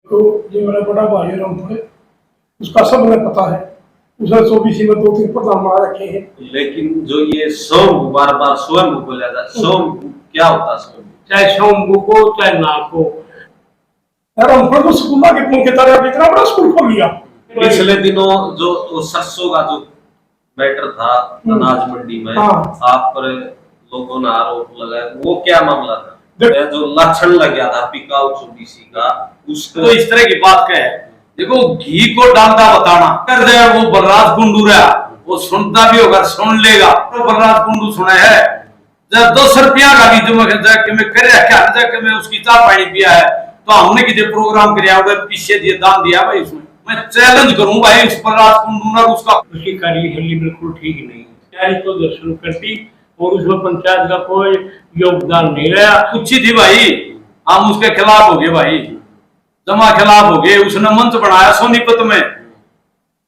तो जो मेरा बड़ा भाई है रामपुर, उसका सब मुझे पता है। उसने 24 में 2-3 प्रधान बना रखे हैं। लेकिन जो ये सोम बार बार स्वयं बोला जाता, सोम क्या होता है? सोम चाहे शंभू को चाहे नाग को, रामपुर को स्कूल आगे पुन के तरह इतना बड़ा स्कूल खोल लिया। पिछले दिनों जो सरसों का जो मैटर था अनाज मंडी में, आप पर लोगों ने आरोप लगाया, वो क्या मामला था? जो लक्षण लग गया था पिकाऊ चोबीसी का, उसको तो इस तरह की बात क्या है? देखो, घी को डालता बताना कर दे, वो बलराज कुंडू रहा, वो सुनता भी होगा, सुन लेगा। तो बलराज कुंडू सुना है, जब 200 रुपया का भी जो मैं कर क्या मैं उसकी चाय पानी पिया है, तो हमने किसी प्रोग्राम किया पीछे दिए दान दिया भाई। उसमें मैं चैलेंज करूं भाई उस बलराज कुंडू ना, उसका उसकी कार्यशैली बिल्कुल ठीक नहीं है। तैयारी तो दर्शन करती और उसमें पंचायत का कोई योगदान नहीं रहा। कुछ थी भाई, हम उसके खिलाफ हो गए भाई, जमा खिलाफ हो गए। उसने मंच बनाया सोनीपत में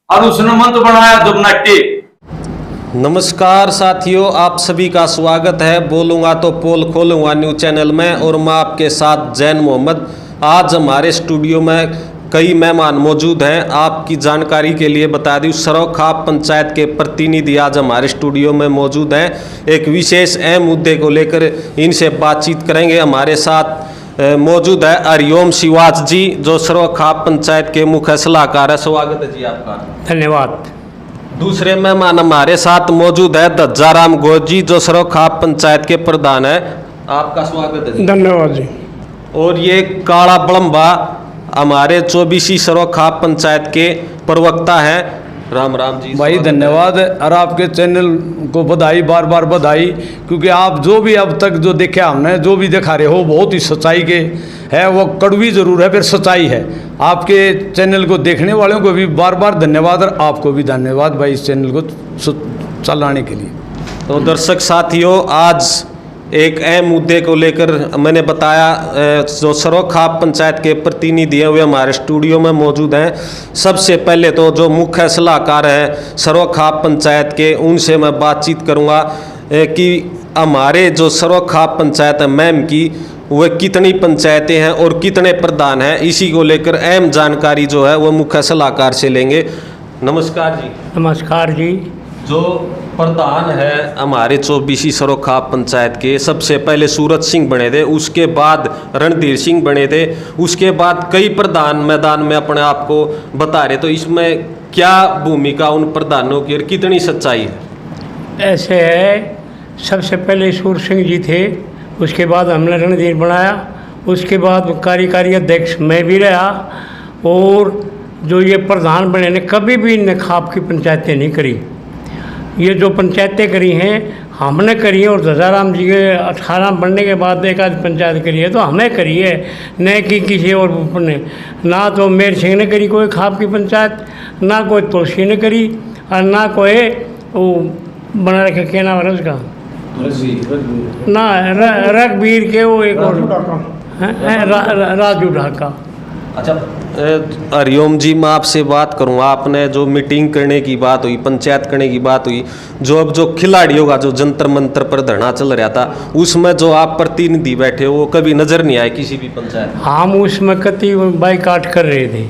और उसने मंच बनाया दुबनाट्टी। नमस्कार साथियों, आप सभी का स्वागत है बोलूँगा तो पोल खोलूँगा न्यूज़ चैनल में, और मैं आपके साथ जैन मोहम्मद। आज हमारे स्टूडियो में कई मेहमान मौजूद हैं। आपकी जानकारी के लिए बता दूं, सरोखा पंचायत के प्रतिनिधि आज हमारे स्टूडियो में मौजूद हैं। एक विशेष अहम मुद्दे को लेकर इनसे बातचीत करेंगे। हमारे साथ मौजूद है हरिओम शिवाज जी, जो सरोखा पंचायत के मुख्य सलाहकार है। स्वागत है जी आपका। धन्यवाद। दूसरे मेहमान हमारे साथ मौजूद है दज्जाराम गोज जी, जो सरोखा पंचायत के प्रधान है। आपका स्वागत है जी। धन्यवाद जी। और ये काला बड़म्बा हमारे 24 सरोखा पंचायत के प्रवक्ता हैं। राम राम जी भाई, धन्यवाद। और आपके चैनल को बधाई, बार बार बधाई, क्योंकि आप जो भी अब तक जो देखा हमने, जो भी दिखा रहे हो, बहुत ही सच्चाई के है। वो कड़वी ज़रूर है, फिर सच्चाई है। आपके चैनल को देखने वालों को भी बार बार धन्यवाद, और आपको भी धन्यवाद भाई इस चैनल को चलाने के लिए। तो दर्शक साथियों, आज एक अहम मुद्दे को लेकर मैंने बताया, जो सरोखा पंचायत के प्रतिनिधि हैं वे हमारे स्टूडियो में मौजूद हैं। सबसे पहले तो जो मुख्य सलाहकार हैं सरोखा पंचायत के, उनसे मैं बातचीत करूंगा कि हमारे जो सरोखा पंचायत है मैम की, वह कितनी पंचायतें हैं और कितने प्रधान हैं, इसी को लेकर अहम जानकारी जो है वो मुख्य सलाहकार से लेंगे। नमस्कार जी। नमस्कार जी। जो प्रधान है हमारे 24 सरोखा पंचायत के, सबसे पहले सूरज सिंह बने थे, उसके बाद रणधीर सिंह बने थे, उसके बाद कई प्रधान मैदान में अपने आप को बता रहे। तो इसमें क्या भूमिका उन प्रधानों की और कितनी सच्चाई है? ऐसे है, सबसे पहले सूरज सिंह जी थे, उसके बाद हमने रणधीर बनाया, उसके बाद कार्यकारी अध्यक्ष मैं भी रहा, और जो ये प्रधान बने ने कभी भी नखाब की पंचायतें नहीं करी। ये जो पंचायतें करी हैं हमने करी है, और दज्जाराम जी के 18 बनने के बाद एक आध पंचायत करी है तो हमें करी है, न कि किसी और ने। ना तो मेर सिंह ने करी कोई खाप की पंचायत, ना कोई तुलसी ने करी, और ना कोई वो बना रखे क्या नाम है उसका, ना रघबीर के वो एक और राजू ढाका। अच्छा हरिओम जी, मैं आपसे बात करूँ, आपने जो मीटिंग करने की बात हुई, पंचायत करने की बात हुई, जो अब जो खिलाड़ियों का जो जंतर मंतर पर धरना चल रहा था, उसमें जो आप प्रतिनिधि बैठे हो वो कभी नज़र नहीं आए किसी भी पंचायत? हम उसमें कति बाइकाट कर रहे थे,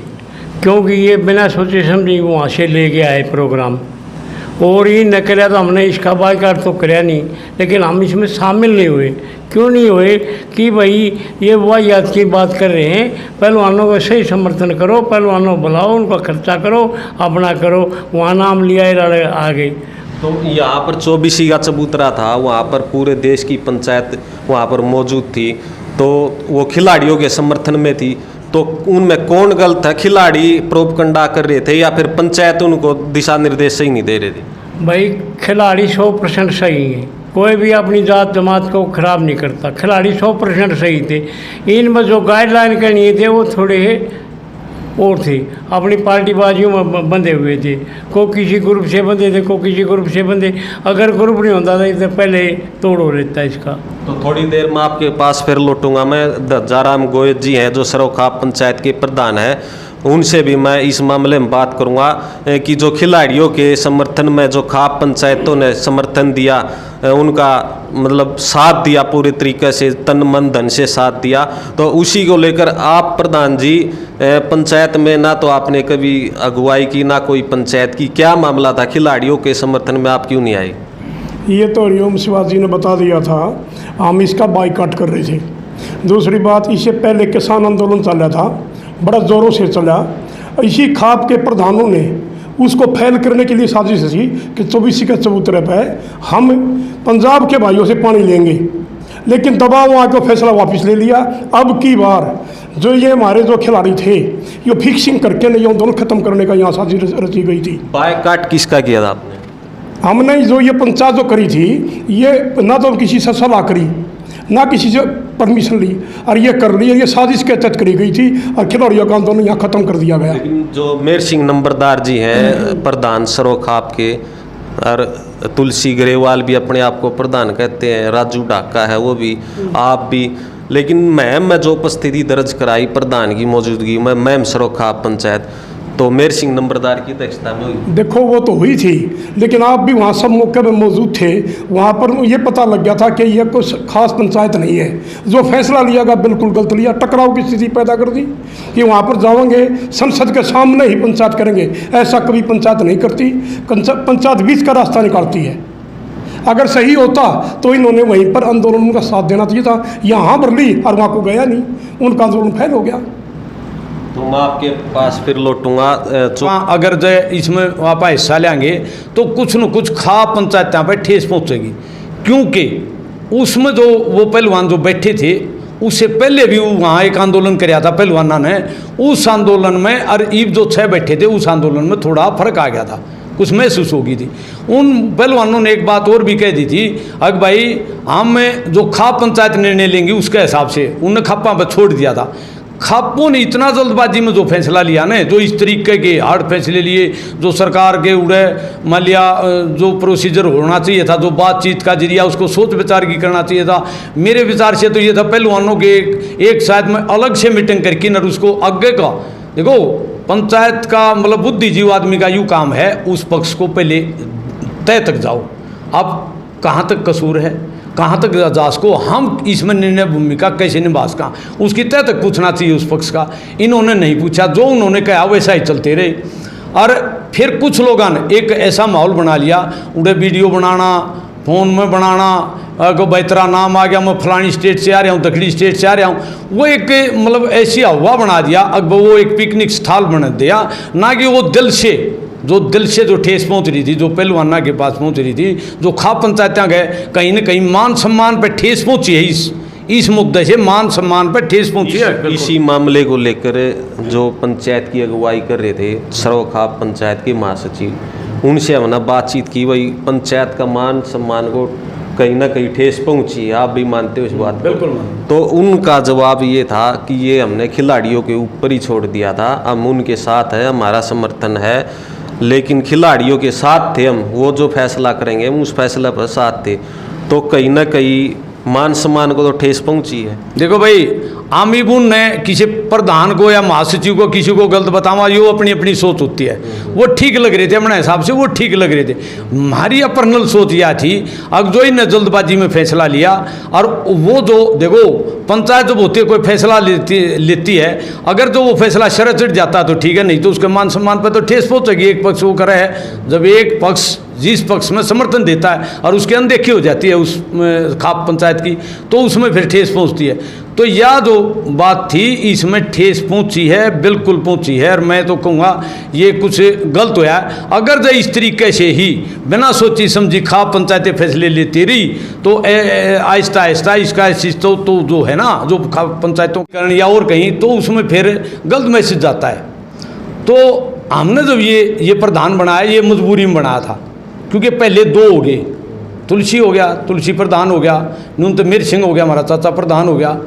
क्योंकि ये बिना सोचे समझे वहाँ से ले गया है प्रोग्राम, और ये न कराया तो हमने इसका बाइकाट तो कराया नहीं, लेकिन हम इसमें शामिल नहीं हुए। क्यों नहीं हुए कि भाई ये वाहियात की बात कर रहे हैं, पहलवानों को सही समर्थन करो, पहलवानों को बुलाओ, उनका खर्चा करो, अपना करो, वहाँ नाम लिया आ गई। तो यहाँ पर 24 का चबूतरा था, वहाँ पर पूरे देश की पंचायत वहाँ पर मौजूद थी, तो वो खिलाड़ियों के समर्थन में थी। तो उनमें कौन गलत है? खिलाड़ी प्रोपगंडा कर रहे थे या फिर पंचायत उनको दिशा निर्देश सही नहीं दे रहे थे? भाई खिलाड़ी 100% सही है, कोई भी अपनी जात जमात को ख़राब नहीं करता। खिलाड़ी 100% सही थे। इनमें जो गाइडलाइन करनी थे वो थोड़े और थे, अपनी पार्टीबाजियों में बंधे हुए थे। को किसी ग्रुप से बंधे थे, को किसी ग्रुप से बंधे। अगर ग्रुप नहीं होता था तो पहले तोड़ हो रहता इसका। तो थोड़ी देर में आपके पास फिर लौटूंगा मैं। दज्जाराम गोज जी हैं जो सरोखा पंचायत के प्रधान हैं, उनसे भी मैं इस मामले में बात करूंगा कि जो खिलाड़ियों के समर्थन में जो खाप पंचायतों ने समर्थन दिया, उनका मतलब साथ दिया, पूरे तरीके से तन मन धन से साथ दिया, तो उसी को लेकर आप प्रधान जी पंचायत में ना तो आपने कभी अगुवाई की ना कोई पंचायत की, क्या मामला था? खिलाड़ियों के समर्थन में आप क्यों नहीं आए? ये तो हरिओम शिवाजी ने बता दिया था, हम इसका बाइकाट कर रहे थे। दूसरी बात, इससे पहले किसान आंदोलन चला था, बड़ा ज़ोरों से चला। इसी खाप के प्रधानों ने उसको फैल करने के लिए साजिश थी कि 24 के चबूतरे पर हम पंजाब के भाइयों से पानी लेंगे, लेकिन दबाव आकर फैसला वापस ले लिया। अब की बार जो ये हमारे जो खिलाड़ी थे, ये फिक्सिंग करके ये आंदोलन खत्म करने का यहाँ साजिश रची गई थी। बाइकाट किसका किया था आपने? हमने जो ये पंचायत जो करी थी, ये ना तो किसी से सलाह करी, ना किसी से परमिशन ली, और ये कर ली, ये साजिश के तहत करी गई थी और खिलाड़ियों का आंदोलन यहाँ खत्म कर दिया गया। लेकिन जो मेर सिंह नंबरदार जी हैं प्रधान सरोखाप के, और तुलसी ग्रेवाल भी अपने आप को प्रधान कहते हैं, राजू ढाका है वो भी, आप भी, लेकिन मैम में जो उपस्थिति दर्ज कराई प्रधान की मौजूदगी में, मैम सरोखाप पंचायत, तो मेर सिंह नंबरदार की अध्यक्षता में हुई। देखो वो तो हुई थी, लेकिन आप भी वहाँ सब मौके में मौजूद थे। वहाँ पर ये पता लग गया था कि यह कुछ खास पंचायत नहीं है, जो फैसला लिया गया बिल्कुल गलत लिया, टकराव की स्थिति पैदा कर दी कि वहाँ पर जाओगे संसद के सामने ही पंचायत करेंगे। ऐसा कभी पंचायत नहीं करती, पंचायत बीच का रास्ता निकालती है। अगर सही होता तो इन्होंने वहीं पर आंदोलन का साथ देना चाहिए था, यहाँ पर ली और वहाँ को गया नहीं, उनका आंदोलन फैल हो गया। तो मैं आपके पास फिर लौटूंगा। अगर जो इसमें आप हिस्सा लेंगे तो कुछ न कुछ खाप पंचायतों पर ठेस पहुँचेगी, क्योंकि उसमें जो वो पहलवान जो बैठे थे, उससे पहले भी वहाँ एक आंदोलन कराया था पहलवाना ने। उस आंदोलन में और ईब जो 6 बैठे थे, उस आंदोलन में थोड़ा फर्क आ गया था, कुछ महसूस होगी थी। उन पहलवानों ने एक बात और भी कह दी थी, अगर भाई हम जो खाप पंचायत निर्णय लेंगी उसके हिसाब से, उनने खापा पर छोड़ दिया था। खापों ने इतना जल्दबाजी में जो फैसला लिया ना, जो इस तरीके के हार्ड फैसले लिए, जो सरकार के उड़े मान लिया, जो प्रोसीजर होना चाहिए था, जो बातचीत का जरिया उसको सोच विचार की करना चाहिए था। मेरे विचार से तो ये था पहलवानों के एक शायद में अलग से मीटिंग करके न उसको आगे का, देखो पंचायत का मतलब बुद्धिजीवी आदमी का यूँ काम है, उस पक्ष को पहले तय तक जाओ, अब कहाँ तक कसूर है, कहाँ तक जांच को हम इसमें निर्णय भूमिका कैसे निभा सका, उसकी तय तक पूछना चाहिए उस पक्ष का। इन्होंने नहीं पूछा, जो उन्होंने कहा वैसा ही चलते रहे। और फिर कुछ लोगों ने एक ऐसा माहौल बना लिया, उन्हें वीडियो बनाना, फ़ोन में बनाना, को बेहतरा नाम आ गया, मैं फलानी स्टेट से आ रहा हूँ, दक्षिणी स्टेट से आ रहा हूँ, वो एक मतलब ऐसी हवा बना दिया। अब वो एक पिकनिक स्थल बना दिया, ना कि वो दिल से जो ठेस पहुंच रही थी, जो पहलवाना के पास पहुंच रही थी, जो खाप पंचायतें गए, कहीं न कहीं मान सम्मान पर ठेस पहुंची है। इस मुद्दे से मान सम्मान पर ठेस पहुंची है। इसी मामले को लेकर जो पंचायत की अगुवाई कर रहे थे सरोखाप पंचायत के महासचिव, उनसे हमने बातचीत की, वही पंचायत का मान सम्मान को कहीं ना कहीं ठेस पहुंची है, आप भी मानते हो इस बात? बिल्कुल। तो उनका जवाब ये था कि ये हमने खिलाड़ियों के ऊपर ही छोड़ दिया था, हम उनके साथ है, हमारा समर्थन है, लेकिन खिलाड़ियों के साथ थे हम, वो जो फैसला करेंगे हम उस फैसला पर साथ थे, तो कहीं ना कहीं मान सम्मान को तो ठेस पहुंची है। देखो भाई, आमिबुन ने किसी प्रधान को या महासचिव को किसी को गलत बतावा, ये अपनी अपनी सोच होती है। वो ठीक लग रहे थे अपने हिसाब से, वो ठीक लग रहे थे। हमारी पर्सनल सोच यह थी, अब जो इन्हें जल्दबाजी में फैसला लिया, और वो जो देखो पंचायत जब होती है कोई फैसला लेती है, अगर जो वो फैसला शरत चढ़ जाता तो ठीक है, नहीं तो उसके मान सम्मान पर तो ठेस पहुँचेगी। एक पक्ष वो करे है, जब एक पक्ष जिस पक्ष में समर्थन देता है और उसकी अनदेखी हो जाती है उस खाप पंचायत की, तो उसमें फिर ठेस पहुंचती है। तो यह जो बात थी, इसमें ठेस पहुंची है, बिल्कुल पहुंची है। और मैं तो कहूँगा ये कुछ गलत होया। अगर जो इस तरीके से ही बिना सोची समझी खाप पंचायतें फैसले लेती रही, तो आहिस्ता आहिस्ता इसका तो जो है ना, जो खाप पंचायतों कारण या और कहीं, तो उसमें फिर गलत मैसेज जाता है। तो हमने जब ये प्रधान बनाया, ये मजबूरी में बनाया था, क्योंकि पहले 2 हो गए, तुलसी हो गया, तुलसी प्रधान हो गया, न्यूनतम मेर सिंह हो गया, हमारा चाचा प्रधान हो गया।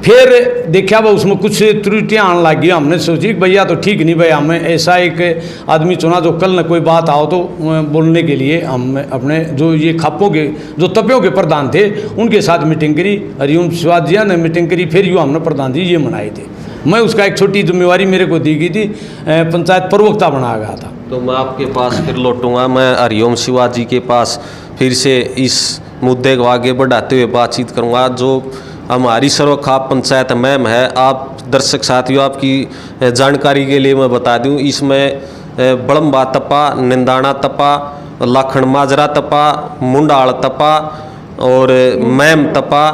फिर देखा भाई उसमें कुछ त्रुटियाँ आने लगी, हमने सोची कि भैया तो ठीक नहीं, भाई हमें ऐसा एक आदमी चुना जो कल न कोई बात आओ तो बोलने के लिए। हम अपने जो ये खापों के जो तपियों के प्रधान थे, उनके साथ मीटिंग करी, हरिओम शिवाजी ने मीटिंग करी, फिर यूँ हमने प्रधान जी ये मनाए थे। मैं उसका एक छोटी जिम्मेवारी मेरे को दी गई थी, पंचायत प्रवक्ता बनाया गया था। तो मैं आपके पास फिर लौटूंगा, मैं हरिओम शिवाजी के पास फिर से इस मुद्दे को आगे बढ़ाते हुए बातचीत करूंगा। जो हमारी सरोखाप पंचायत मैम है, आप दर्शक साथियों आपकी जानकारी के लिए मैं बता दूं, इसमें बड़म्बा तपा, निंदाना तपा, लाखन माजरा तपा, मुंडाल तपा और मैम तपा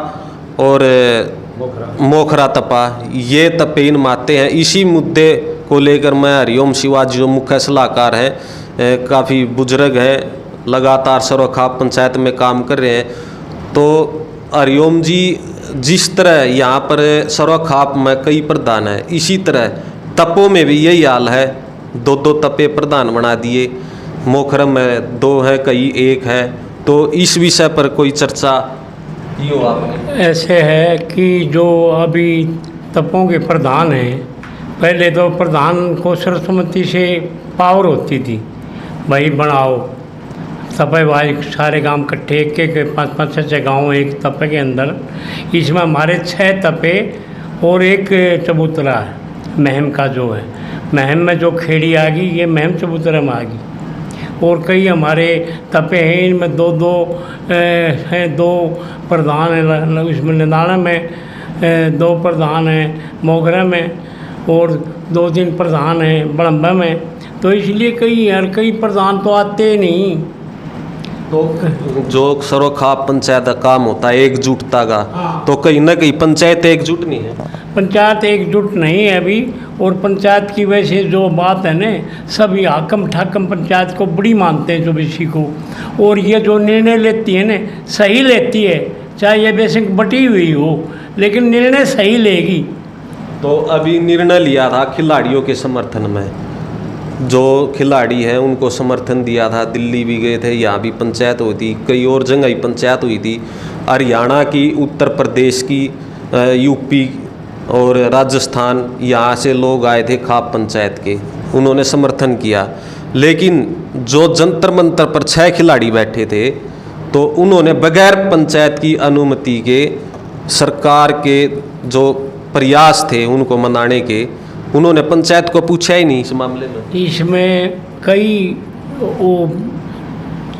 और मोखरा तपा, ये तपे इन माते हैं। इसी मुद्दे को लेकर मैं हरिओम शिवाजी जो मुख्य सलाहकार हैं, काफ़ी बुजुर्ग हैं, लगातार सरोखाप पंचायत में काम कर रहे हैं। तो हरिओम जी, जिस तरह यहाँ पर सरोखाप में कई प्रधान हैं, इसी तरह तपों में भी यही हाल है, 2-2 तपे प्रधान बना दिए। मोखरम में 2 है, कई 1 है। तो इस विषय पर कोई चर्चा यो आपने? ऐसे है कि जो अभी तपों के प्रधान हैं, पहले तो प्रधान को सर्वसम्मति से पावर होती थी, भाई बनाओ तपे भाई, सारे गांव इकट्ठे, एक 5-5 6 गाँव एक तपे के अंदर। इसमें हमारे 6 तपे और एक चबूतरा है महम का, जो है महम में जो खेड़ी आ गई, ये महम चबूतरा में आ गई। और कई हमारे तपे हैं, इनमें 2-2 हैं, 2 प्रधान हैं। इसमें निदाना में 2 प्रधान हैं, मोगरा में और 2-3 प्रधान हैं बड़म्बा में। तो इसलिए कई प्रधान तो आते नहीं। तो जो सरोखाप पंचायत का काम होता है एकजुटता का, तो कहीं ना कहीं पंचायत एकजुट नहीं है। पंचायत एकजुट नहीं है अभी। और पंचायत की वजह से जो बात है ना, सभी हाकम ठाकम पंचायत को बड़ी मानते हैं जो इसी को। और ये जो निर्णय लेती है ना, सही लेती है, चाहे ये बेशक बटी हुई हो, लेकिन निर्णय सही लेगी। तो अभी निर्णय लिया था खिलाड़ियों के समर्थन में, जो खिलाड़ी हैं उनको समर्थन दिया था। दिल्ली भी गए थे, यहाँ भी पंचायत हुई थी, कई और जगह ही पंचायत हुई थी, हरियाणा की, उत्तर प्रदेश की, यूपी और राजस्थान, यहाँ से लोग आए थे खाप पंचायत के, उन्होंने समर्थन किया। लेकिन जो जंतर मंतर पर 6 खिलाड़ी बैठे थे, तो उन्होंने बगैर पंचायत की अनुमति के, सरकार के जो प्रयास थे उनको मनाने के, उन्होंने पंचायत को पूछा ही नहीं इस मामले में। इसमें कई वो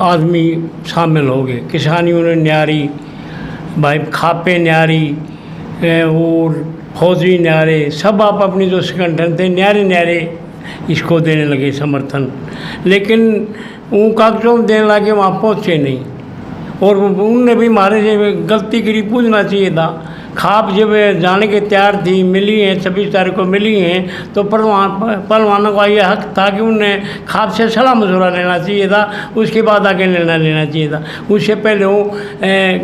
आदमी शामिल हो गए, किसानियों ने न्यारी, भाई खापे न्यारी और फौजी न्यारे, सब आप अपनी जो संगठन थे न्यारे इसको देने लगे समर्थन। लेकिन उन कागजों में देने लगे, वहाँ पहुँचे नहीं। और उनने भी हमारे से गलती करी, पूछना चाहिए था। खाप जब जाने के तैयार थी, मिली हैं 26 तारीख को मिली हैं, तो पहलवानों का ये हक था कि उन्हें खाप से सलाह मशवरा लेना चाहिए था, उसके बाद आगे निर्णय लेना चाहिए था। उससे पहले वो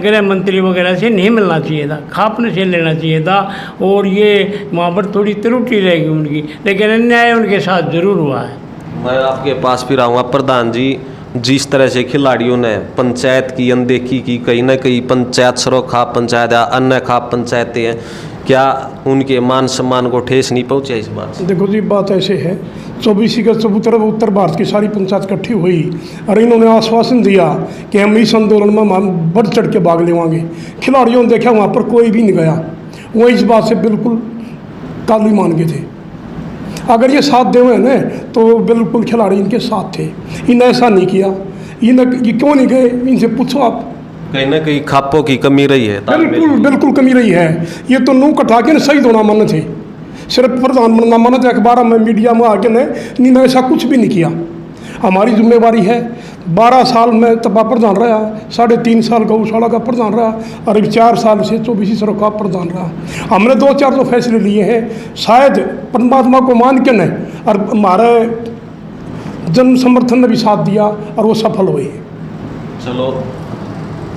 गृह मंत्री वगैरह से नहीं मिलना चाहिए था, खाप ने से लेना चाहिए था। और ये वहाँ पर थोड़ी त्रुटि रहेगी उनकी, लेकिन अन्याय उनके साथ ज़रूर हुआ है। मैं आपके पास फिर आऊँगा। प्रधान जी, जिस तरह से खिलाड़ियों ने पंचायत की अनदेखी की, कहीं ना कहीं पंचायत सरोखाप पंचायत या अन्य खाप पंचायतें हैं, क्या उनके मान सम्मान को ठेस नहीं पहुँचा इस बात से? देखो जी, बात ऐसे है, 24 का चबूतरा उत्तर भारत की सारी पंचायत इकट्ठी हुई और इन्होंने आश्वासन दिया कि हम इस आंदोलन में हम बढ़ चढ़ के भाग लेवांगे। खिलाड़ियों ने देखा वहाँ पर कोई भी नहीं गया, वो इस बात से बिल्कुल काली मान गए थे। अगर ये साथ दे हुए ना, तो बिल्कुल खिलाड़ी इनके साथ थे। इन्हें ऐसा नहीं किया, ये क्यों नहीं गए, इनसे पूछो आप। कहीं ना कहीं खापों की कमी रही है। बिल्कुल कमी रही है। ये तो नू कटा के शहीद होना मन थे, सिर्फ प्रधान बनना मन थे, अखबार में मीडिया में आके ने ऐसा कुछ भी नहीं किया। हमारी जिम्मेवारी है। 12 साल में तपा प्रधान रहा, 3.5 साल गौशाला का प्रधान रहा, और 4 साल से 24 सरोखाप प्रधान रहा। हमने 2-4 जो फैसले लिए हैं, शायद परमात्मा को मान के न, और हमारे जन समर्थन ने भी साथ दिया और वो सफल हुए। चलो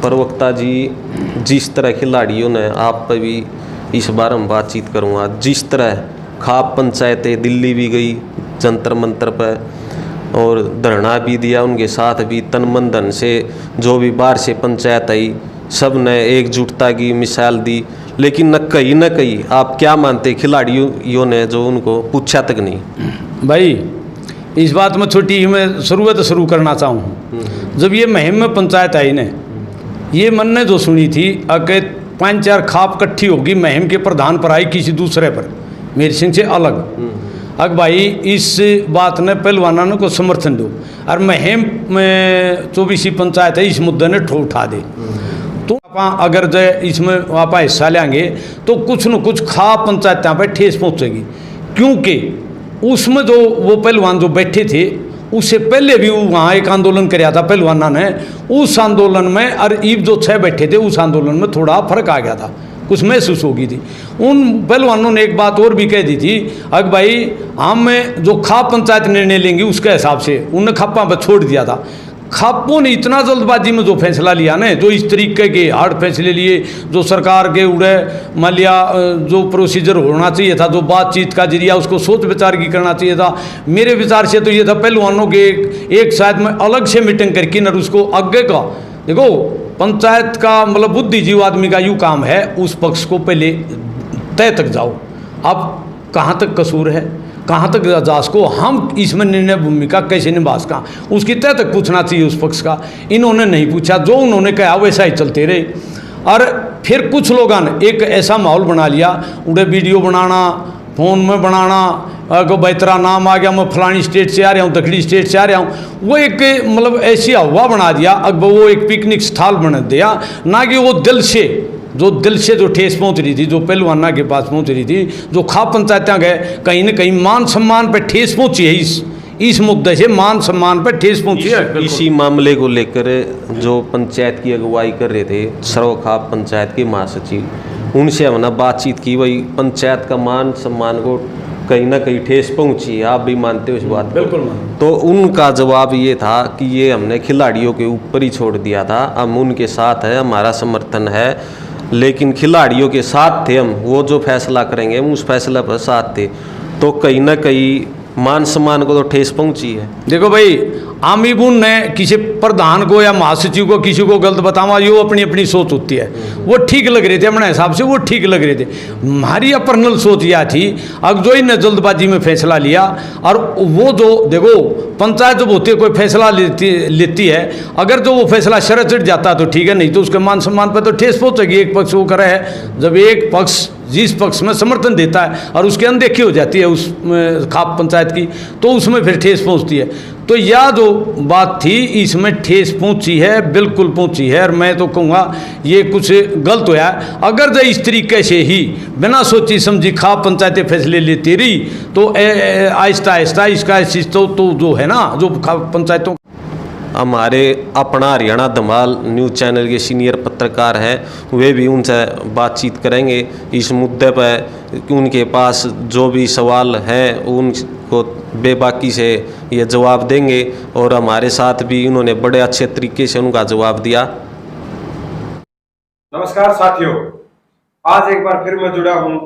प्रवक्ता जी, जिस तरह खिलाड़ियों ने, आप पर भी इस बार हम बातचीत करूँगा, जिस तरह खाप पंचायतें दिल्ली भी गई जंतर मंतर पर और धरना भी दिया, उनके साथ भी तन मन धन से जो भी बाहर से पंचायत आई, सब ने एकजुटता की मिसाल दी। लेकिन न कहीं आप क्या मानते खिलाड़ियों ने जो उनको पूछा तक नहीं? भाई इस बात में छोटी मैं शुरू करना चाहूँ। जब ये महम में पंचायत आई ने, ये मन ने जो सुनी थी, अगर 5-4 खाप इकट्ठी होगी महम के प्रधान पर आई किसी दूसरे पर, मेर सिंह से अलग। अब भाई इस बात ने पहलवाना को समर्थन दो और महम में 24 पंचायत है इस मुद्दे ने उठा दे। तो आप अगर जो इसमें आप हिस्सा लेंगे तो कुछ न कुछ खा पंचायतों पर ठेस पहुँचेगी, क्योंकि उसमें जो वो पहलवान जो बैठे थे उससे पहले भी वहाँ एक आंदोलन कराया था पहलवाना ने। उस आंदोलन में और ईब जो 6 बैठे थे उस आंदोलन में थोड़ा फर्क आ गया था, कुछ महसूस होगी थी। उन पहलवानों ने एक बात और भी कह दी थी, अगर भाई हम जो खाप पंचायत निर्णय लेंगे उसके हिसाब से उनने खापा पर छोड़ दिया था। खापों ने इतना जल्दबाजी में जो फैसला लिया ना, जो इस तरीके के हार्ड फैसले लिए, जो सरकार के उड़े मान लिया जो प्रोसीजर होना चाहिए था, जो बातचीत का जरिया उसको सोच विचार की करना चाहिए था। मेरे विचार से तो ये था पहलवानों के एक शायद में अलग से मीटिंग करके न उसको आगे का देखो पंचायत का मतलब बुद्धिजीवी आदमी का यूँ काम है उस पक्ष को पहले तय तक जाओ, अब कहाँ तक कसूर है, कहाँ तक जांच को हम इसमें निर्णय भूमिका कैसे निभा सका उसकी तय तक पूछना चाहिए उस पक्ष का। इन्होंने नहीं पूछा, जो उन्होंने कहा वैसा ही चलते रहे। और फिर कुछ लोगों ने एक ऐसा माहौल बना लिया, उड़े वीडियो बनाना, फ़ोन में बनाना, को बेहतरा नाम आ गया, मैं फलानी स्टेट से आ रहा हूँ, दक्षिणी स्टेट से आ रहा हूँ, वो एक मतलब ऐसी हवा बना दिया। अब वो एक पिकनिक स्थल बना दिया, ना कि वो दिल से जो ठेस पहुंच रही थी, जो पहलवाना के पास पहुंच रही थी, जो खाप पंचायतें गए, कहीं न कहीं मान सम्मान पर ठेस पहुंची है। इस मुद्दे से मान सम्मान पर ठेस पहुंची है। इसी मामले को लेकर जो पंचायत की अगुवाई कर रहे थे सर्व खाप पंचायत के महासचिव, उनसे हमने बातचीत की। वही पंचायत का मान सम्मान को कहीं ना कहीं ठेस पहुंची है, आप भी मानते हो इस बात? बिल्कुल। तो उनका जवाब ये था कि ये हमने खिलाड़ियों के ऊपर ही छोड़ दिया था, हम उनके साथ है, हमारा समर्थन है, लेकिन खिलाड़ियों के साथ थे हम, वो जो फैसला करेंगे हम उस फैसला पर साथ थे। तो कहीं ना कहीं मान सम्मान को तो ठेस पहुंची है। देखो भाई, आमिबुन ने किसी प्रधान को या महासचिव को किसी को गलत बतावा, यो अपनी अपनी सोच होती है। वो ठीक लग रहे थे अपने हिसाब से, वो ठीक लग रहे थे। हमारी पर्सनल सोच यह थी, अब जो इन्हें जल्दबाजी में फैसला लिया, और वो जो देखो पंचायत जब होती है कोई फैसला लेती है, अगर जो वो फैसला शरत चढ़ जाता तो ठीक है, नहीं तो उसके मान सम्मान पर तो ठेस पहुँचेगी। एक पक्ष वो करे है, जब एक पक्ष जिस पक्ष में समर्थन देता है और उसकी अनदेखी हो जाती है उस खाप पंचायत की, तो उसमें फिर ठेस पहुंचती है। तो यह जो बात थी इसमें ठेस पहुंची है, बिल्कुल पहुंची है। और मैं तो कहूँगा ये कुछ गलत हुआ। अगर जो इस तरीके से ही बिना सोची समझी खाप पंचायतें फैसले लेती रही तो आहिस्ता आहिस्ता इसका तो जो है ना, जो खाप पंचायतों, हमारे अपना हरियाणा धमाल न्यूज़ चैनल के सीनियर पत्रकार हैं, वे भी उनसे बातचीत करेंगे इस मुद्दे पर। उनके पास जो भी सवाल हैं उनको बेबाकी से ये जवाब देंगे, और हमारे साथ भी उन्होंने बड़े अच्छे तरीके से उनका जवाब दिया। नमस्कार साथियों, आज एक बार फिर मैं जुड़ा हूँ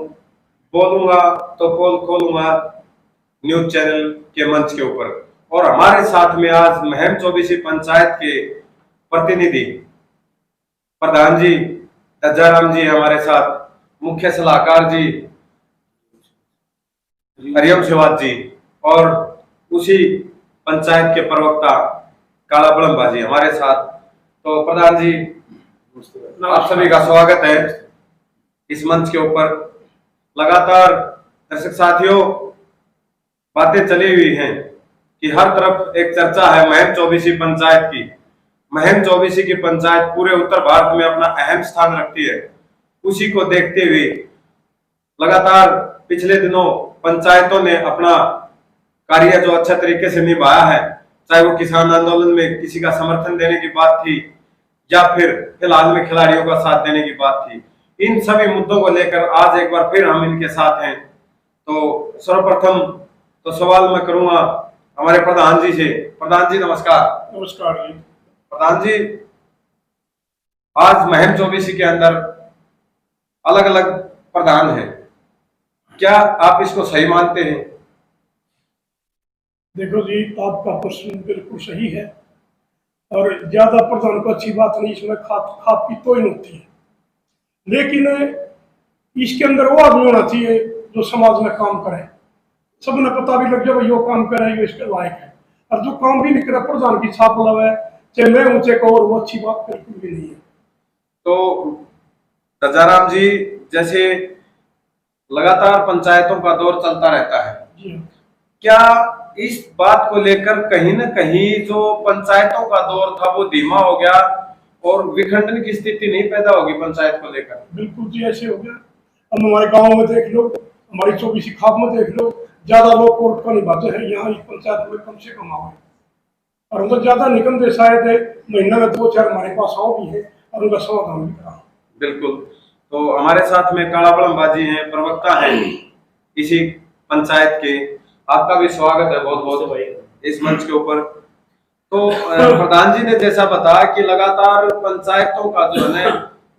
बोलूँगा तो पोल खोलूँगा न्यूज़ चैनल के मंच के ऊपर। और हमारे साथ में आज महम 24 पंचायत के प्रतिनिधि प्रधान जी दज्जाराम जी हमारे साथ, मुख्य सलाहकार जी हरिओम शिवाज जी, और उसी पंचायत के प्रवक्ता काला बड़म्बा जी हमारे साथ। तो प्रधान जी, आप सभी का स्वागत है इस मंच के ऊपर। लगातार दर्शक साथियों, बातें चली हुई हैं कि हर तरफ एक चर्चा है महम 24 पंचायत की। महम 24 की पंचायत पूरे उत्तर भारत में अपना अहम स्थान रखती है। उसी को देखते हुए लगातार पिछले दिनों पंचायतों ने अपना कार्य जो अच्छा तरीके से निभाया है, चाहे वो किसान आंदोलन में किसी का समर्थन देने की बात थी या फिर फिलहाल में खिलाड़ियों का साथ देने की बात थी, इन सभी मुद्दों को लेकर आज एक बार फिर हम इनके साथ हैं। तो सर्वप्रथम तो सवाल मैं करूंगा हमारे प्रधान जी से। प्रधान जी नमस्कार। नमस्कार जी। प्रधान जी, आज महम 24 के अंदर अलग अलग प्रधान हैं, क्या आप इसको सही मानते हैं? देखो जी, आपका प्रश्न बिल्कुल सही है, और ज्यादा प्रधान को अच्छी बात नहीं, इसमें खाप की तो ही होती है। लेकिन इसके अंदर वो आदमी होना चाहिए जो समाज में काम करे, सबने पता भी लग जाए भाई यो काम करे, ये इसके लायक है। और जो काम भी नहीं करे, प्रधान की छाप लवे, चाहे मैं ऊंचे को, और वो अच्छी बात बिल्कुल भी नहीं है। तो दज्जाराम जी, जैसे लगातार पंचायतों का दौर चलता रहता है। जी हाँ। क्या इस बात को लेकर कहीं न कहीं जो पंचायतों का दौर था वो धीमा हो गया और विखंडन की स्थिति नहीं पैदा होगी पंचायत को लेकर? बिल्कुल जी ऐसे हो गया। अब हमारे गांव में देख लो, हमारी 24 खाप में देख लो, ज्यादा लोग कोर्ट का निभाते हैं यहाँ इस पंचायत में कम से कम आओ, और उनको ज्यादा निकम दे शायद महीना में 2-4 हमारे पास आओ भी है और उनका समाधान भी करा। बिल्कुल। तो हमारे साथ में कालाबलम बाजी हैं, प्रवक्ता हैं इसी पंचायत के। आपका भी स्वागत है बहुत बहुत इस मंच के ऊपर। तो प्रधान जी ने जैसा बताया कि लगातार पंचायतों का जो है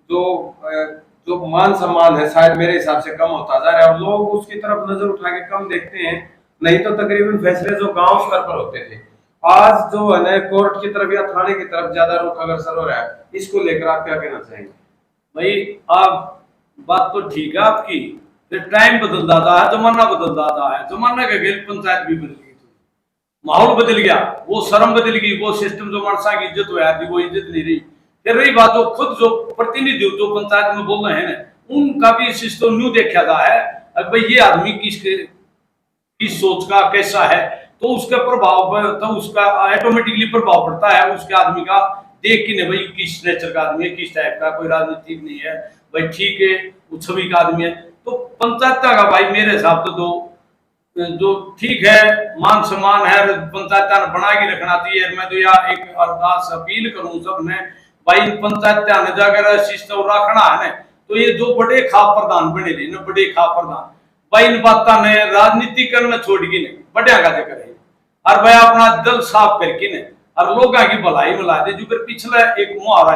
जो मान सम्मान है शायद मेरे हिसाब से कम होता जा रहा है और लोग उसकी तरफ नजर उठा के कम देखते हैं। नहीं तो तकरीबन फैसले जो गांव स्तर पर होते थे, आज जो है ना कोर्ट की तरफ या थाने की तरफ ज्यादा रुख अग्रसर हो रहा है। इसको लेकर आप क्या कहना चाहेंगे? भाई आप बात तो ठीक है आपकी, फिर टाइम बदल जाता है, जमाना बदल जाता है, जमाना के खेल पंचायत भी बदल गई, माहौल बदल गया, वो शर्म बदल गई, वो सिस्टम जो मनसा की इज्जत हुआ थी वो इज्जत नहीं रही। फिर रही बात जो खुद जो प्रतिनिधि जो पंचायत में बोल रहे हैं ना, उनका भी सिस्टम न्यू देखा जा है। अब भाई ये आदमी किस सोच का कैसा है, तो उसका प्रभाव तो उसका ऑटोमेटिकली प्रभाव पड़ता है उसके आदमी का देख के। नहीं भाई किस नेचर का आदमी है, किस टाइप का, कोई राजनीतिक नहीं है भाई, ठीक है वो छवि का आदमी है। तो पंचायत का भाई मेरे हिसाब से जो ठीक है मान सम्मान है पंचायत बना के रखना चाहिए। मैं तो यहाँ एक अरदास अपील करूं सब ने भाई पंचायत ने जाकर सिस्टम रखना है ना, तो ये जो बड़े खाप प्रधान बने रहे ना, बड़े खाप प्रधान भाई इन बातों ने राजनीति करना छोड़ के नहीं बढ़िया का करे और भाई अपना दिल साफ करके ने और लोगों की भलाई मिला दे। जो कर पिछला एक मुहावरा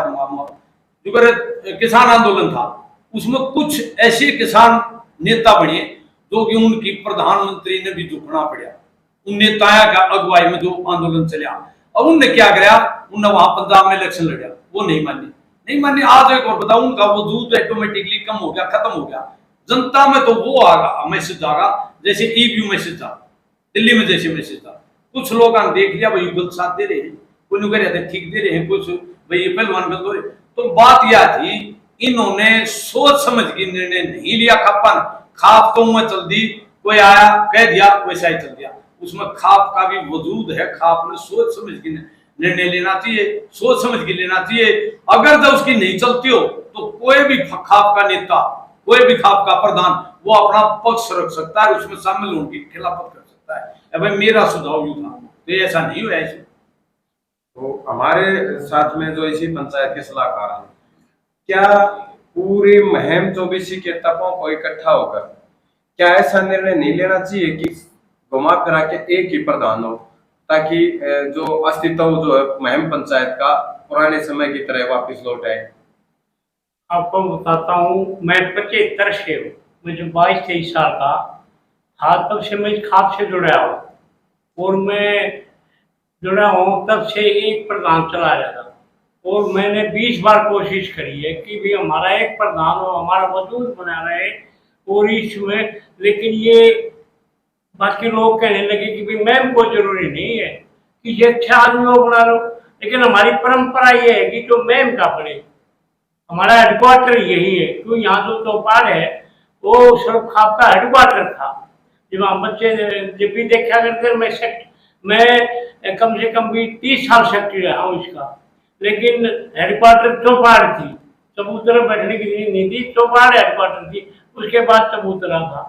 जो कर किसान आंदोलन था, उसमें कुछ ऐसे किसान नेता बने जो कि उनकी प्रधानमंत्री ने भी झुकना पड़ा उन नेताओं का अगुवाई में जो आंदोलन चला। अब उनने क्या कराया, उन्हें वहां पंजाब में इलेक्शन लड़ा, वो नहीं मानी। आज एक और बताऊं, उनका वजूद ऑटोमेटिकली कम हो गया, खत्म हो गया। जनता में तो वो आगा मैसेज आगा जैसे ईवीयू मैसेज था दिल्ली में, जैसे मैसेज था। कुछ लोग देख लिया भाई गलत साथ दे रहे हैं, कोई कह रहे थे ठीक दे रहे हैं, कुछ भाई पहलवान गलत हो रहे। तो बात यह थी इन्होंने सोच समझ के निर्णय नहीं लिया। खाप तो में चल दी, कोई आया कह दिया वैसा ही चल दिया। उसमें खाप का भी वजूद है, खाप ने सोच समझ के निर्णय लेना चाहिए, सोच समझ के लेना चाहिए। अगर जब उसकी नहीं चलती हो तो कोई भी खाप का नेता, कोई भी खाप का प्रधान वो अपना पक्ष रख सकता है, उसमें शामिल होने की खिलाफत कर सकता है। भाई मेरा सुझाव यूं था, तो ऐसा नहीं हुआ ऐसे। तो हमारे साथ में जो इसी पंचायत के सलाहकार हैं, क्या पूरी मुहिम 24 के तपों को इकट्ठा होकर क्या ऐसा निर्णय नहीं लेना चाहिए कि घुमा फिरा के एक ही प्रधान हो, ताकि जो अस्तित्व जो है मुहिम पंचायत का पुराने समय की तरह वापस लौट आए? आपको बताता हूँ, मैं 75 से हूँ, मुझे 22-23 साल का था, तब से मैं खाप से जुड़ा हूँ और मैं जुड़ा हूँ तब से एक प्रधान चला जाता। और मैंने 20 बार कोशिश करी है कि भी हमारा एक प्रधान हो, हमारा वजूद बना रहे और इसमें, लेकिन ये बाकी लोग कहने लगे कि भाई मैम को जरूरी नहीं है कि ये अच्छा आदमी हो बना लो, लेकिन हमारी परंपरा ये है कि जो मैम का बने। हमारा हेडक्वार्टर यही है, क्यों यहाँ जो चौपाल है वो सिर्फ खाप का हेडक्वार्टर था। जब हम बच्चे जब भी देखा करते मैं कम से कम भी 30 साल सेक्रेटरी रहा हूँ इसका, लेकिन हेडक्वार्टर चौपाल थी, चबूतरा बैठने की जगह नहीं थी, चौपाल हेडक्वार्टर थी। उसके बाद चबूतरा था,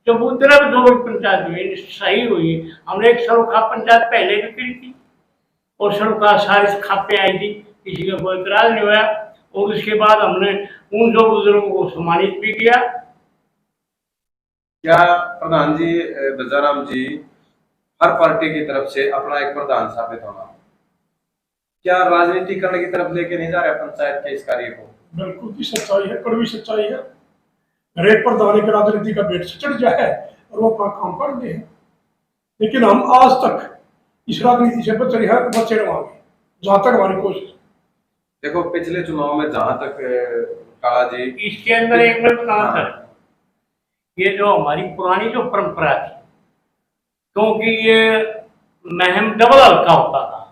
चबूतरा में 2 पंचायत हुई, सही हुई। हमने एक सरोखा पंचायत पहले भी करी थी और सरोखा सारी खापे आई थी, किसी का कोई इतराज नहीं हुआ। और उसके बाद हमने उन 2 बुजुर्गों को सम्मानित भी किया। क्या प्रधान जी बजाराम जी हर पार्टी की तरफ से अपना एक प्रधान साबित होना क्या राजनीतिकरण की तरफ लेके नहीं जा रहा पंचायत के इस कार्य को? बिल्कुल की सच्चाई है, कड़वी सच्चाई है। रेत पर दाने के राजनीति का बेट से चढ़ जाए और वो अपना काम कर दे, लेकिन हम आज तक इस राजनीति से बचे रहोगे जहां तक हमारी कोशिश। देखो पिछले चुनाव में जहां तक काला जी, इसके अंदर एक मैं बताना सर, ये जो हमारी पुरानी जो परंपरा थी, क्योंकि ये महम डबल हल्का होता था,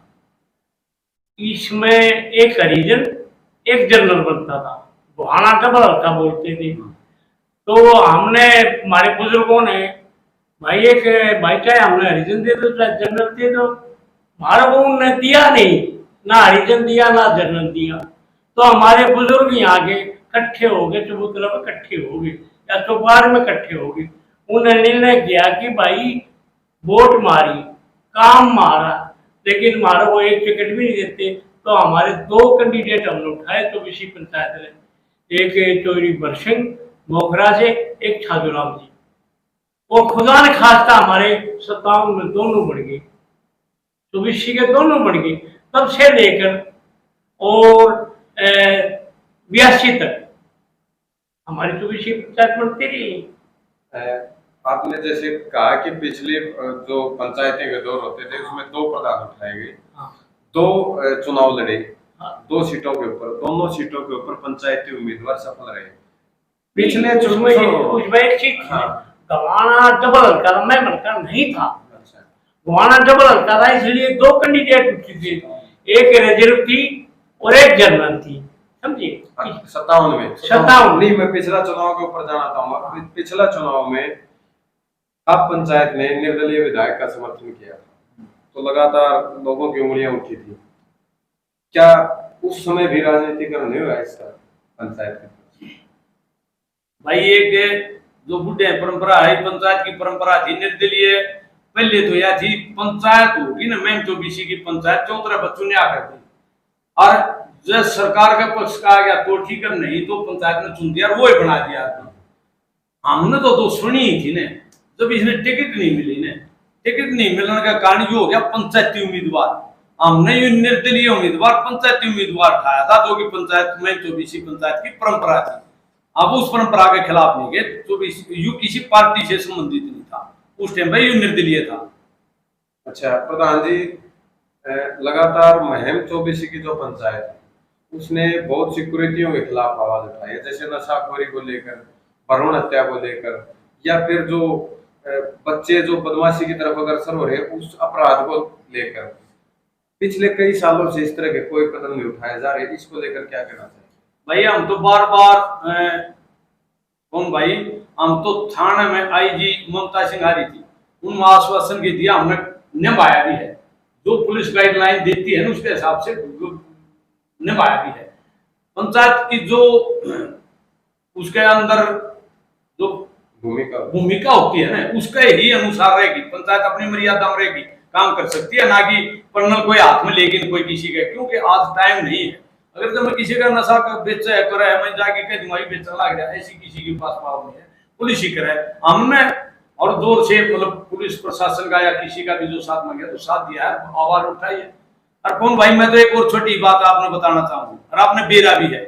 इसमें एक हरिजन एक जनरल बनता था, बुहाना डबल हल्का बोलते थे। तो हमने हमारे बुजुर्गों ने भाई एक भाई चाहे हमने हरिजन दे दो चाहे जनरल दे दो, हमारे को उन्होंने दिया नहीं, ना हरिजन दिया ना जनरल दिया। तो हमारे बुजुर्ग यहाँ के इकट्ठे हो गए, चबूतरा में इकट्ठे हो गए या चौपार में इकट्ठे हो गए। उन्होंने निर्णय किया कि भाई वोट मारी, काम मारा, लेकिन हमारे को एक टिकट भी नहीं देते। तो हमारे 2 कैंडिडेट हमने उठाए तो इसी पंचायत में, एक चौधरी बरसिंह मोखरा से, एक छाजूराम जी, और खुदा ने खास्ता हमारे 57 में दोनों बढ़ गए, 24 के दोनों बढ़ गए। तब से लेकर और 82 तक हमारी 24 पंचायत बनती रही। आपने जैसे कहा कि पिछले जो पंचायतें के दौर होते थे उसमें 2 प्रधान उठाए गए, हाँ। 2 चुनाव लड़े, हाँ। 2 सीटों के ऊपर, दोनों सीटों के ऊपर पंचायती उम्मीदवार सफल रहे। पिछले उसमें एक चीज थी, गवाना डबल हल्का मैं बनकर नहीं था। गवाना डबल हल्का था, इसलिए 2 कैंडिडेट उठी थी, एक रिजर्व थी और एक जनरल थी, समझिए। 57 में 57 नहीं, मैं पिछला चुनाव के ऊपर जाना चाहूंगा। पिछला चुनाव में आप पंचायत ने निर्दलीय विधायक का समर्थन किया था, तो लगातार लोगों की उंगलियां उठी थी। क्या उस समय भी राजनीतिकरण नहीं हुआ इसका पंचायत का? भाई एक जो बुढ़े परंपरा है, पंचायत की परंपरा थी निर्दलीय। पहले तो यह थी पंचायत होगी ना, मैम 24 की पंचायत 14 बच्चों ने आकर थी, और जब सरकार का पक्ष का आ गया तो ठीक है, नहीं तो पंचायत ने चुन दिया और वो ही बना दिया। हमने तो सुनी ही थी ने, जब इसने टिकट नहीं मिली ने, टिकट नहीं मिलने का कारण ये हो गया पंचायती उम्मीदवार। हमने ये निर्दलीय उम्मीदवार पंचायती उम्मीदवार उठाया था, जो कि पंचायत में 24 पंचायत की परंपरा थी। अब उस परंपरा के खिलाफ नहीं गए, तो यू किसी पार्टी से संबंधित नहीं था उस टाइम पे, यू निर्दलीय था। अच्छा प्रधान जी, लगातार मुहिम 24 की जो पंचायत है उसने बहुत सी कुरीतियों के खिलाफ आवाज उठाई है, जैसे नशाखोरी को लेकर, भ्रूण हत्या को लेकर, या फिर जो बच्चे जो बदमाशी की तरफ अग्रसर हो रहे हैं उस अपराध को लेकर। पिछले कई सालों से इस तरह के कोई कदम नहीं उठाए जा रहे, इसको लेकर क्या कहना चाहिए? भाई हम तो बार बार कौन भाई, हम तो थाने में आईजी ममता सिंघारी थी, उन आश्वासन के दिया, हमने निभाया भी है। जो पुलिस गाइडलाइन देती है ना उसके हिसाब से निभाया भी है। पंचायत की जो उसके अंदर जो भूमिका होती है ना, उसके ही अनुसार रहेगी पंचायत, अपनी मर्यादा में रहेगी, काम कर सकती है, ना कि पर्नल कोई हाथ में लेकिन कोई किसी का, क्योंकि आज टाइम नहीं है। अगर तो मैं किसी का नशा का बेचा है तो रहा है, मैं जाके कह दूंगा बेचने लग गया, ऐसी किसी के पास पावर नहीं है, पुलिस ही करे। हमने और जोर से मतलब पुलिस प्रशासन का या किसी का भी जो साथ मांगे तो साथ दिया है, आवाज उठाई है। और कौन भाई, मैं तो एक और छोटी बात आपने बताना चाहूंगा, और आपने बेरा भी है,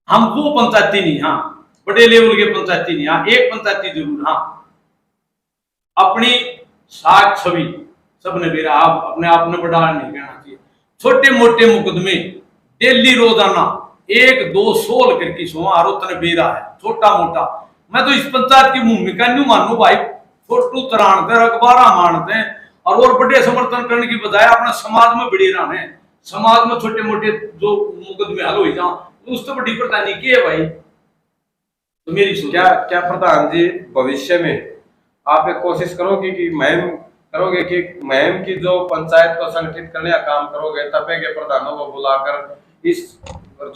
हम वो पंचायती नहीं, हाँ बड़े लेवल के पंचायती नहीं, हाँ एक पंचायती जरूर, हाँ अपनी साख छवि सबने बेरा, आप अपने आप में बढ़ा नहीं कहना चाहिए। छोटे मोटे मुकदमे डेली रोजाना 1-2 सोल करके आरोप बेरा है, छोटा मोटा। मैं तो इस पंचायत की भूमिका नहीं मानू भाई, फोटो तरानते अखबार मानते और बड़े समर्थन करने की बजाय अपने समाज में बड़े रहने, समाज में छोटे मोटे जो मुकदमे हल हो जाओ, उससे बड़ी प्रधानी की है भाई। तो मेरी सोच क्या प्रधान जी भविष्य में आप एक कोशिश करोगे कि मुहिम की जो पंचायत को संगठित करने का काम करोगे, तपे के प्रधानों को बुलाकर इस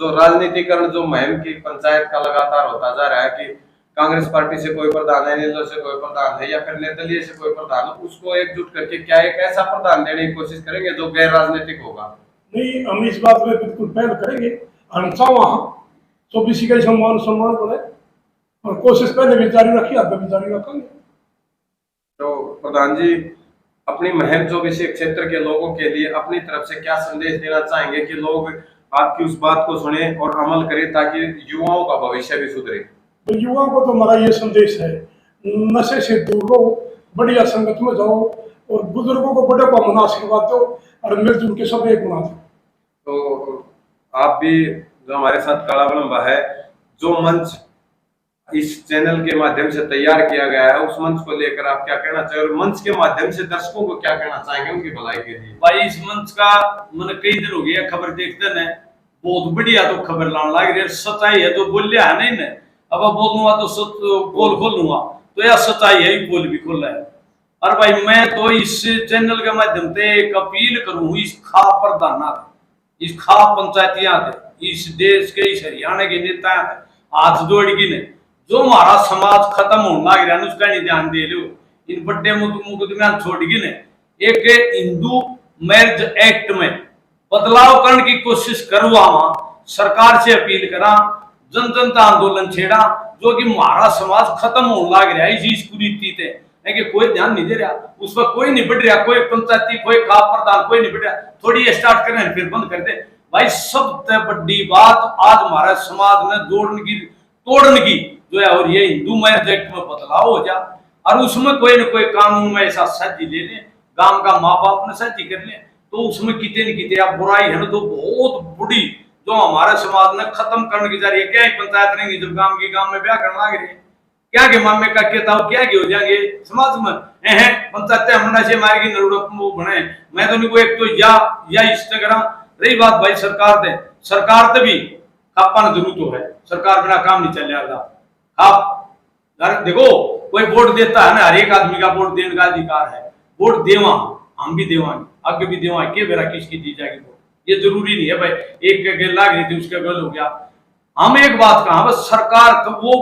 जो राजनीतिकरण जो मुहिम की पंचायत का लगातार होता जा रहा है कि कांग्रेस पार्टी से कोई प्रधान है, नीलो से कोई प्रधान है, या फिर निर्दलीय से कोई प्रधान है, उसको एकजुट करके क्या एक ऐसा प्रधान देने की कोशिश करेंगे जो गैर राजनीतिक होगा? नहीं, हम इस बात में बिल्कुल पहल करेंगे। हम वहाँ 24 का सम्मान करें और कोशिश पहले भी जारी रखी, आगे भी जारी रखेंगे। तो प्रधान जी, अपनी मुहिम 24 क्षेत्र के लोगों के लिए अपनी तरफ से क्या संदेश देना चाहेंगे कि लोग आपकी उस बात को सुने और अमल करें ताकि युवाओं का भविष्य भी सुधरे? तो युवाओं को तो हमारा ये संदेश है, नशे से दूर रहो, बढ़िया संगत में जाओ और बुजुर्गों को बड़े को मना आशीर्वाद दो और मिलजुल के सब एक बना दो। तो आप भी जो हमारे साथ काला बलंबा है, जो मंच इस चैनल के माध्यम से तैयार किया गया है, उस मंच को लेकर आप क्या कहना चाहिए और मंच के माध्यम से दर्शकों को क्या कहना चाहेंगे उनकी भलाई के लिए? भाई इस मंच का मैंने कई दिन हो गया खबर देखते न, बहुत बढ़िया तो खबर लाने लग रही है, सच्चाई है तो बोलिया है नहीं न। अब बोलूंगा तो पोल खोलूंगा, तो यह सच्चाई है, पोल भी खोल रहा है। और भाई मैं तो इस चैनल के माध्यम से एक अपील करूं इस खा प्रधाना, इस खा पंचायतियां, इस देश के, इस हरियाणा के नेता हाथ जोड़ की ने, जो हमारा समाज खत्म होने लग रहा है उसका नहीं ध्यान दे लो, इन बड़े मुकदमे छोड़ की ने एक हिंदू मैरिज एक्ट में बदलाव करने की कोशिश करवा, सरकार से अपील करा, जन जनता आंदोलन छेड़ा, जो कि हमारा समाज खत्म होने लग रहा है इस कुरीति से, है कि कोई ध्यान नहीं दे रहा उस पर, कोई नहीं बढ़ रहा, कोई पंचायती, कोई खाप प्रधान, कोई नहीं बढ़ रहा, थोड़ी स्टार्ट करें फिर बंद कर दे। भाई सबसे बड़ी बात आज हमारे समाज ने जोड़ने की तोड़ने की जो है, और ये हिंदू मैरिज एक्ट में बदलाव हो जा, और उसमें कोई न कोई कानून में ऐसा साझी ले ले, गांव का माँ बाप ने साझी कर ले, तो उसमें कितने न कितने आप बुराई है ना, तो बहुत बुरी जो हमारे समाज ने खत्म करने की जा रही है। क्या पंचायत रहेंगी जब गांव की गांव में ब्याह करना लग रही है, क्या के मामे का कहता हूँ क्या हो जाएंगे समाज में, पंचायत हमने से मार की नरूड़ बने, मैं तो नहीं को एक तो या इंस्टाग्राम रही बात भाई सरकार से भी खापा जरूरत हो है, सरकार बिना काम नहीं चल रहा। आप देखो कोई वोट देता है ना, हर एक आदमी का वोट देने का अधिकार है, वोट देवा हम भी देवाएंगे, आगे भी देवा के बेरा किसकी दी जाएगी वोट, ये जरूरी नहीं है भाई एक के गल लाग रही थी उसके गल हो गया। हम एक बात कहा बस सरकार तो वो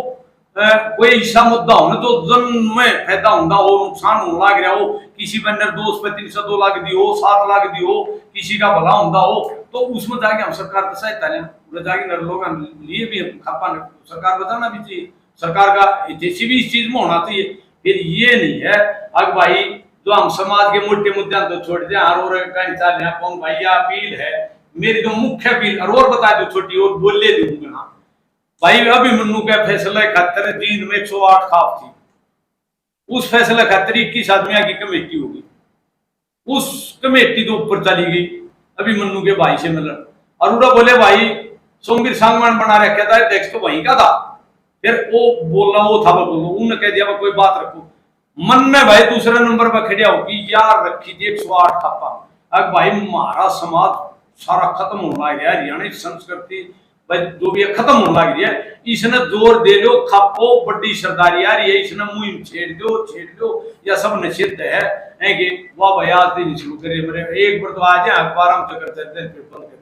कोई ऐसा मुद्दा हो ना जो जन में फायदा होगा हो, नुकसान होने लग रहा हो, किसी पर निर्दोष पे 302 लाख दी हो, 7 लाख दी हो, किसी का भला होगा हो, तो उसमें जाके हम सरकार की सहायता लें, जाके नर लोग लिए भी खापा सरकार बताना भी चाहिए, सरकार का जैसी भी इस चीज में होना चाहिए। फिर ये नहीं है अब भाई जो हम समाज के मोटे मुद्दे तो छोड़ दें और कहीं चल रहे कौन भाई अपील है मेरी जो मुख्य अपील, और बता दो छोटी और बोले दूंगा भाई, अभिमन्यु के फैसले खातर जींद में 108 खाप थी, उस फैसले खातर 21 आदमियों की कमेटी होगी, उस कमेटी के ऊपर चली गई अभिमन्यु के भाई से मिलन, और उड़ा बोले भाई सोमवीर सांगवान बना रखा था अध्यक्ष तो वहीं का था, फिर वो बोलना वो था बोलो, उन्होंने कह दिया कोई बात रखो, मन में भाई दूसरे नंबर पर खड़िया होगी यार रखी थी 108 खापा। अब भाई हमारा समाज सारा खत्म होने लग गया, हरियाणा की संस्कृति भाई जो भी खत्म होने लग रही है, इसने जोर दे लो खापो बड़ी सरदारी आ रही है, इसने मुहिम छेड़ दो या सब निषिद्ध है कि वाह भाई आज दिन शुरू करिए मेरे एक बार तो आ जाए अखबार हम चक्कर चलते हैं फिर बंद करते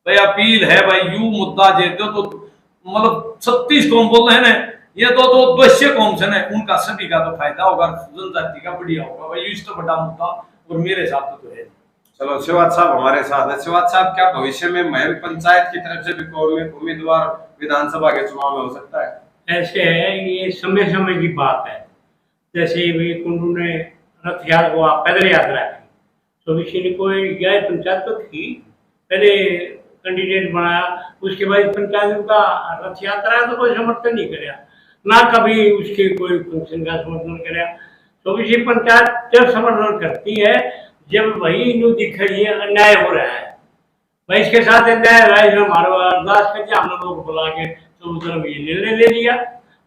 भाई। अपील है भाई यू मुद्दा देते हो तो मतलब 36 कौम बोल रहे हैं ये तो 200 कौम से उनका सभी का तो फायदा होगा, जनजाति का बढ़िया होगा भाई, इस तो बड़ा मुद्दा और मेरे हिसाब से तो है। चलो शिवाज साहब हमारे साथ है। शिवाज साहब क्या भविष्य में महल पंचायत की तरफ से भी कोई उम्मीदवार विधानसभा के चुनाव में हो सकता है? ऐसे है ये समय समय की बात है, जैसे भी कुंडू ने रथ यात्रा पैदल यात्रा की तो किसी ने कोई गए पंचायत तो थी पहले कैंडिडेट बनाया, उसके बाद पंचायत का रथ यात्रा तो कोई समर्थन नहीं कराया, ना कभी उसके कोई फंक्शन का समर्थन कराया। तो किसी पंचायत जब समर्थन करती है जब वही न्यू दिख रही है अन्याय हो रहा है भाई, इसके साथ अन्याय हो रहा है, हमारे अरदास करके हमने लोग बुला के तो तरफ ये निर्णय ले लिया,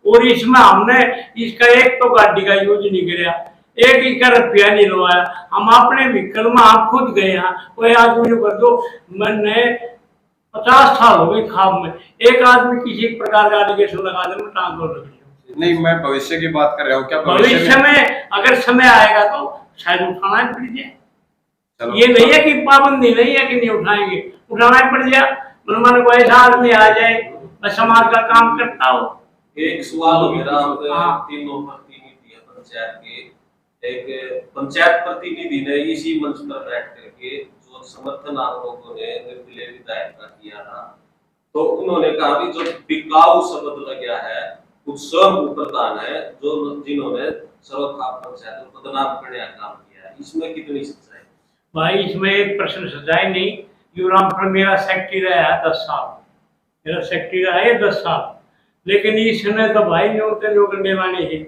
और इसमें हमने इसका एक तो गाड़ी का यूज नहीं कराया, एक रुपया नहीं लवाया, हम अपने व्हीकल में आप खुद गए हैं, कोई आदमी कर दो मैंने 50 साल हो गए खाब में, एक आदमी किसी प्रकार का एलिगेशन लगा दे मैं टांग तोड़ लगी। नहीं मैं भविष्य की बात कर रहा हूँ, क्या भविष्य में अगर समय आएगा तो शायद उठाना ही पड़ जाए, ये नहीं है कि पाबंदी नहीं है कि नहीं उठाएंगे, उठाना ही पड़ जाए, मन को ऐसा आदमी आ जाए मैं समाज का काम करता हूँ। एक सवाल मेरा तीनों प्रतिनिधि पंचायत के, एक पंचायत प्रतिनिधि ने इसी मंच पर बैठ करके जो समर्थन आप लोगों ने निर्दलीय विधायक का किया था, तो उन्होंने कहा कि जो बिकाऊ शब्द लगा है कुछ स्वयं प्रधान है जो जिन्होंने सर्वखाप पंचायत को बदनाम करने का काम किया है, इसमें कितनी सच्चाई? भाई इसमें एक प्रश्न सच्चाई नहीं, युवराम पर मेरा सेक्रेटरी रहा है 10 साल, मेरा सेक्रेटरी रहा है 10 साल, लेकिन इसने तो भाई न्यूनतम जो करने वाले हैं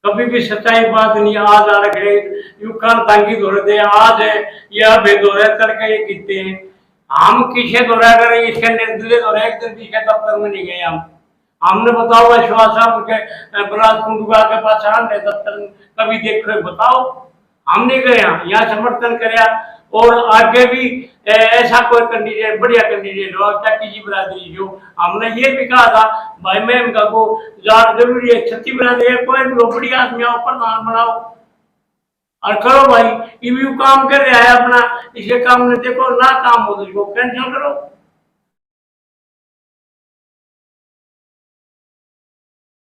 कभी भी सच्चाई बात नहीं, आज आ रखे यू कर तांगी दो रहे थे आज है यह बेदो रहे तड़के ये कितने हैं, हम किसे दो रहा करें इसके निर्दलीय दो रहे, एक दिन इसके दफ्तर में नहीं गए हमने बताओ विश्वास साहब के बराज कुंडुआ के पास आने दफ्तर कभी देखो बताओ, हम नहीं गए यहाँ समर्थन कराया और आगे भी ऐसा कोई कैंडिडेट बढ़िया कैंडिडेट हो चाची जी बरादरी जो हमने ये भी कहा था भाई मैम का को यार जरूरी है छत्ती बरादरी कोई भी बढ़िया आदमी आओ प्रधान बनाओ और करो भाई ये भी काम कर रहा है अपना इसके काम ने देखो ना काम हो तो इसको कैंसिल करो।